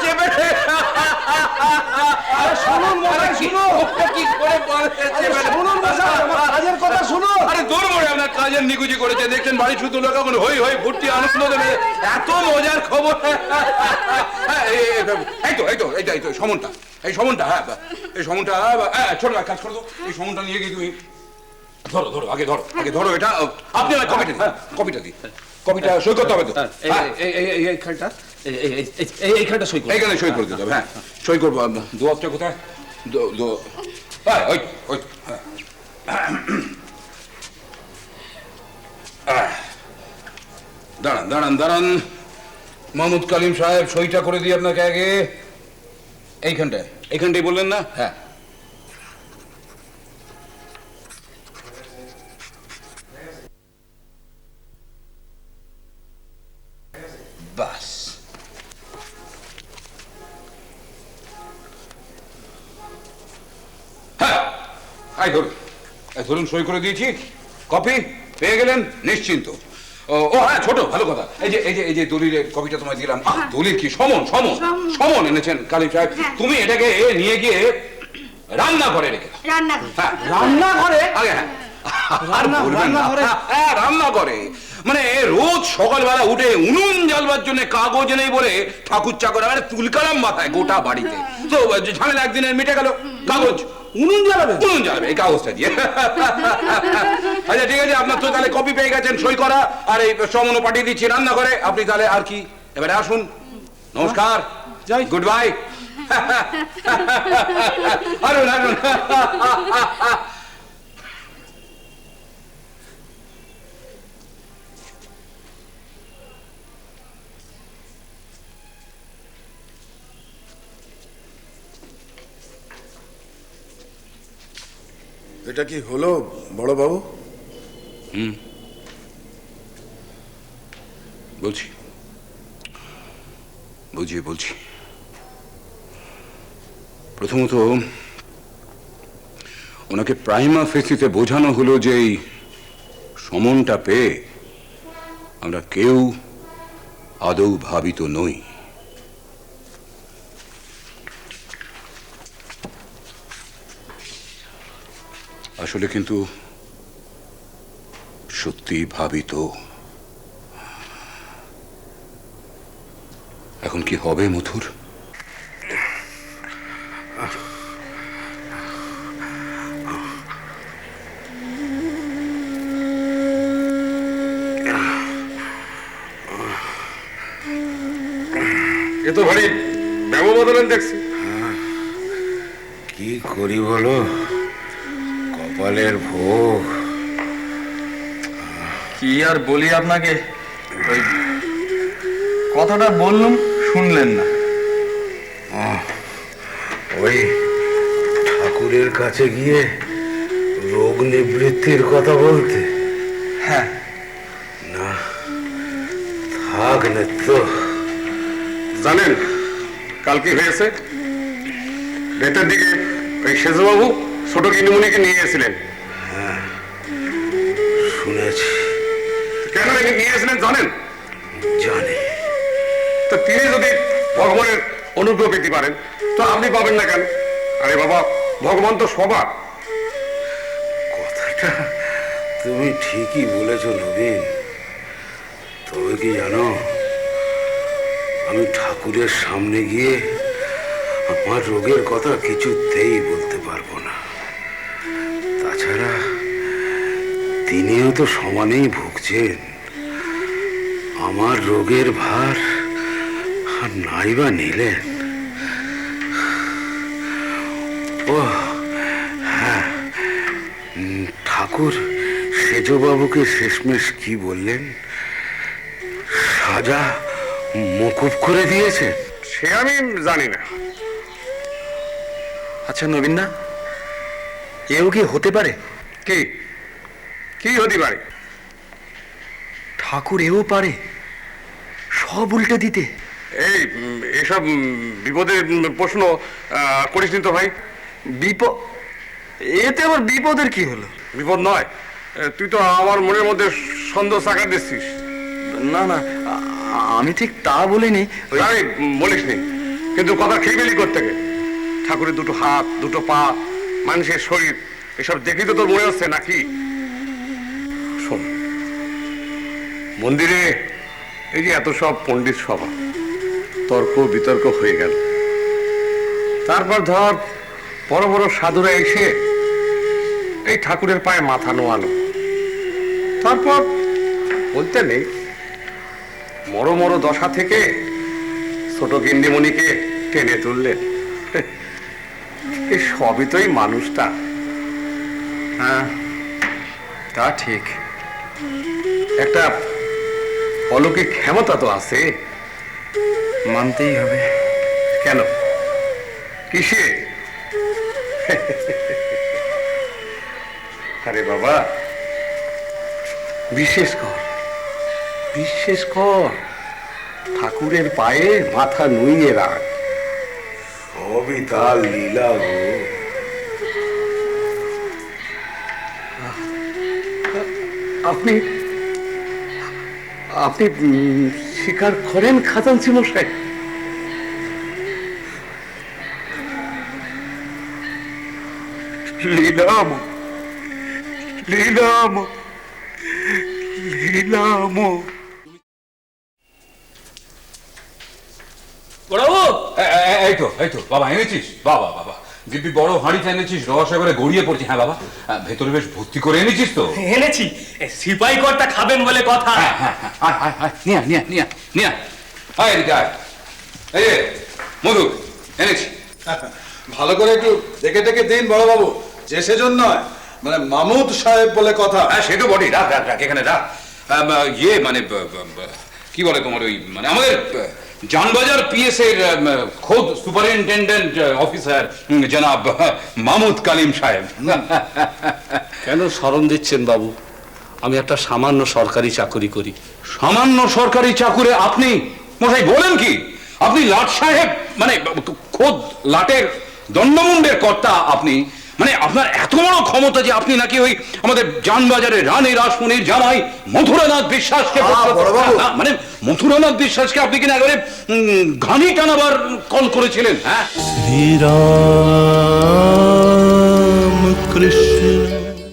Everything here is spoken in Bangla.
চেপে শুনুন মশাই, শুনুন। কি করে বলে চেপে শুনুন মশাই, আমার কাজের কথা শুনুন। আরে দূর মরে আপনার কাজের নিকুচি করেছে, দেখছেন বাড়ি শুধু লোক এখন হই হই ফুর্তি আনন্দ দেবে, এত মজার খবর। এই তো এই তো এইটা এই তো সমনটা, এই সমনটা, হ্যাঁ এই সমনটা, ছোট কাজ করো তো, এই সমনটা নিয়ে গিয়ে তুমি ধরো ধরো, আগে ধরো, আগে ধরো এটা। আপনি আমার কপিটা দিন, কপিটা দিন, কপিটা সই করতে হবে তো। এইখানটা এইখানটা সই করুন। এইখানে সই করে দিতে হবে। হ্যাঁ সই করবো। দু হাতটা কোথায়? ওই ওই দাঁড়ান দাঁড়ান দাঁড়ান, মাহমুদ কালিম সাহেব সইটা করে দিই আপনাকে আগে। এইখানটায়, এইখানটাই বললেন না? হ্যাঁ বাস। হ্যাঁ এই ধরুন, এই ধরুন সই করে দিয়েছি, কপি পেয়ে গেলেন নিশ্চিন্ত। ও হ্যাঁ ছোট, ভালো কথা, এই যে এই যে এই যে দলিলের কপিটা তোমায় দিলাম। দলিল কি? সমন, সমন, সমন এনেছেন কালিম সাহেব। তুমি এটাকে নিয়ে গিয়ে রান্না করে রেখে দাও। রান্না হ্যাঁ রান্না করে? আগে হ্যাঁ হ্যাঁ রান্না করে, মানে রোজ সকালবেলা উঠে উনুন জ্বালবার জন্য কাগজ নেই বলে ঠাকুর চাকর মানে তুলকালাম মাথায় গোটা বাড়িতে। তো ঝামেলা একদিনের মিটে গেল, কাগজ উনুন জ্বালাবে? উনুন জ্বালাবে এই কাগজটা দিয়ে। আচ্ছা ঠিক আছে, আপনার তো তাহলে কপি পেয়ে গেছেন, সই করা, আর এই সমনও পাঠিয়ে দিচ্ছি রান্না করে। আপনি তাহলে আর কি, এবারে আসুন, নমস্কার, যাই, গুড বাই। আসুন আসুন। এটা কি হলো বড় বাবু? বলছি, বুঝিয়ে বলছি। প্রথমত ওনাকে প্রাইমা ফেসিতে বোঝানো হলো যে এই সমনটা পেয়ে আমরা কেউ আদৌ ভাবিত নই। আসলে কিন্তু সত্যি ভাবিত। এখন কি হবে মথুর? এ তো ভারী ব্যামো বদলেন দেখছি। কি করি বলো, কপালের ভোগ। কি আর বলি আপনাকে, ওই কথাটা বললুম শুনলেন না। ওই ঠাকুরের কাছে গিয়ে রোগ নিবৃত্তির কথা বলতে? হ্যাঁ না থাক না তো। জানেন কাল কি হয়েছে? রাতের দিকে ওই সেজবাবু ছোট কিনুমনিকে নিয়ে গেছিলেন। শুনেছি। কেন নিয়ে গেছিলেন জানেন? জানি। তো তিনি যদি ভগবানের অনুগ্রহ পেতে পারেন তো আপনি পাবেন না কেন? আরে বাবা, ভগবান তো সবার। কথাটা তুমি ঠিকই বলেছ নবীন। তবে কি জানো, আমি ঠাকুরের সামনে গিয়ে আমার রোগের কথা কিছুতেই বলতে পারবো না। তাছাড়া তিনিও তো সমানেই ভুগছেন। আমার রোগের ভার আর নাই বা নিলেন। ও হ্যাঁ, ঠাকুর সেজবাবুকে শেষমেশ কি বললেন? সাজা মকুব করে দিয়েছে? সে আমি জানি না। আচ্ছা নবীন না, এও কি হতে পারে? কি কি হতে পারে? ঠাকুর এও পারে সব উল্টে দিতে? এই এসব বিপদের প্রশ্ন করিস তো ভাই। বিপদ? এতে আবার বিপদের কি হলো? বিপদ নয়, তুই তো আমার মনের মধ্যে সন্দেহ চাকা দিচ্ছিস। না না, আমি ঠিক তা বলিনি। আমি বলিস নি। কিন্তু কথা খেলিমেলি করতে গে ঠাকুরের দুটো হাত দুটো পা মানুষের শরীর এসব দেখি তো তোর মনে হচ্ছে নাকি? শোন, মন্দিরে এই যে এত সব পণ্ডিত সভা, তর্ক বিতর্ক হয়ে গেল, তারপর ধর বড় বড় সাধুরা এসে এই ঠাকুরের পায়ে মাথা নোয়ানো, তারপর বলতে নেই মরো মরো দশা থেকে ছোট গিন্ডিমণিকে টেনে তুললেন। এই সবই তো এই মানুষটা। হ্যাঁ, তা ঠিক। একটা অলৌকিক ক্ষমতা তো আছে, মানতেই হবে। কেন? কিসে? আরে বাবা, বিশ্বাস কর, বিশ্বাস কর, ঠাকুরের পায়ে মাথা নুইয়ে রাখ। সবই তার লীলা গো। আপনি আপনি স্বীকার করেন খাজাঞ্চি মশাই? লীলাম লীলাম লীলাম। বড়বাবু, এই তো বাবা এনেছিস? বাবা বাবা, দিব্যি বড় হাঁড়িটা এনেছিস, রস এবারে গড়িয়ে পড়ছে। হ্যাঁ বাবা, ভেতরে বেশ ভর্তি করে এনেছিস তো? এনেছি। সিপাই কর্তা খাবেন বলে কথা। হ্যাঁ হ্যাঁ হ্যাঁ, আয় আয় আয়, নিয়া নিয়া নিয়া নিয়া, আয় এদিকে আয়। এই যে মধু এনেছি। ভালো করে একটু দেখে দেখে দিন বড়বাবু, যে সেজন্য নয়, মানে মামুদ সাহেব বলে কথা। হ্যাঁ সে তো বটেই, রাখ রাখ রাখ, এখানে রাখ। ইয়ে মানে কি বলে তোমার ওই মানে আমাদের জানবাজার পিএস এর খোদ সুপারিনটেন্ডেন্ট অফিসার জনাব মামুদ কালিম সাহেব। কেন শরম দিচ্ছেন বাবু? আমি একটা সামান্য সরকারি চাকরি করি। সামান্য সরকারি চাকুরে আপনি মশাই বলেন কি? আপনি লাট সাহেব, মানে খোদ লাটের দণ্ডমুণ্ডের কর্তা আপনি। মানে আপনার এত বড় ক্ষমতা যে আপনি নাকি ওই আমাদের জানবাজারের রানী রাসমণির জামাই মথুরানাথ বিশ্বাসকে, মানে মথুরানাথ বিশ্বাসকে আপনি কিনা একেবারে ঘানি টানাবার কল করেছিলেন। হ্যাঁ, শ্রীরাম কৃষ্ণ